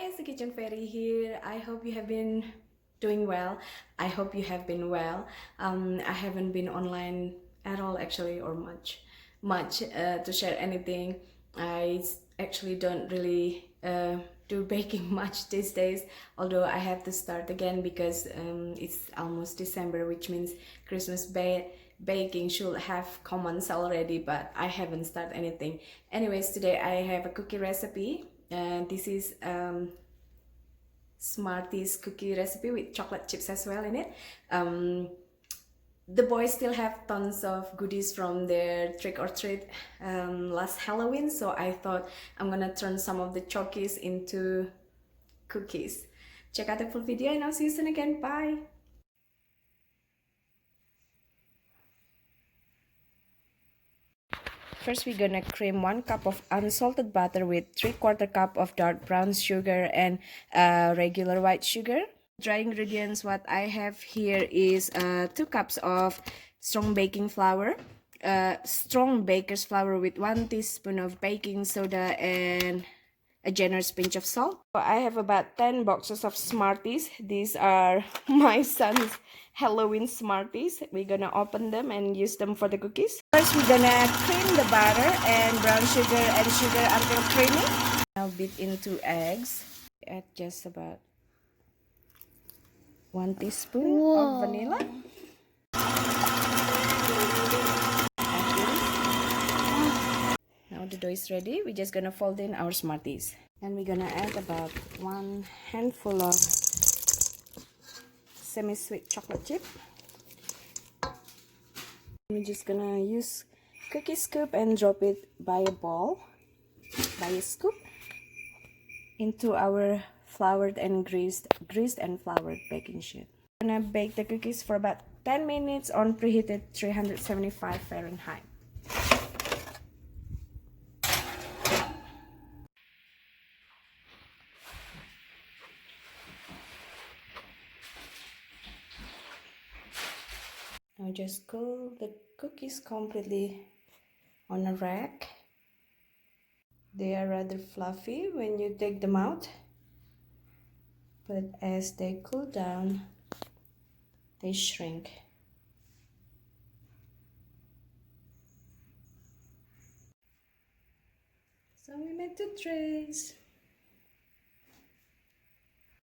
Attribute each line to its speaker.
Speaker 1: guys, the Kitchen Fairy here. I hope you have been doing well. I hope you have been well. I haven't been online at all actually, or much to share anything. I actually don't really do baking much these days, although I have to start again because it's almost December, which means Christmas baking should have commenced already, but I haven't started anything. Anyways, today I have a cookie recipe. This is Smarties cookie recipe with chocolate chips as well in it. The boys still have tons of goodies from their trick or treat last Halloween, so I thought I'm gonna turn some of the Chockies into cookies. Check out the full video and I'll see you soon again. Bye! First, we're gonna cream 1 cup of unsalted butter with 3/4 cup of dark brown sugar and regular white sugar. Dry ingredients, what I have here is 2 cups of strong baking flour, strong baker's flour with 1 teaspoon of baking soda and a generous pinch of salt. I have about 10 boxes of Smarties. These are my son's Halloween Smarties. We're gonna open them and use them for the cookies. First, we're gonna cream the butter and brown sugar and sugar until creamy. I'll beat into eggs. Add just about 1 teaspoon of vanilla. Now the dough is ready. We're just gonna fold in our Smarties. And we're gonna add about 1 handful of semi-sweet chocolate chip. We're just gonna use cookie scoop and drop it by a scoop into our floured and greased and floured baking sheet. I'm gonna bake the cookies for about 10 minutes on preheated 375 Fahrenheit. Now just cool the cookies completely on a rack. They are rather fluffy when you take them out, but as they cool down, they shrink. So we made 2 trays.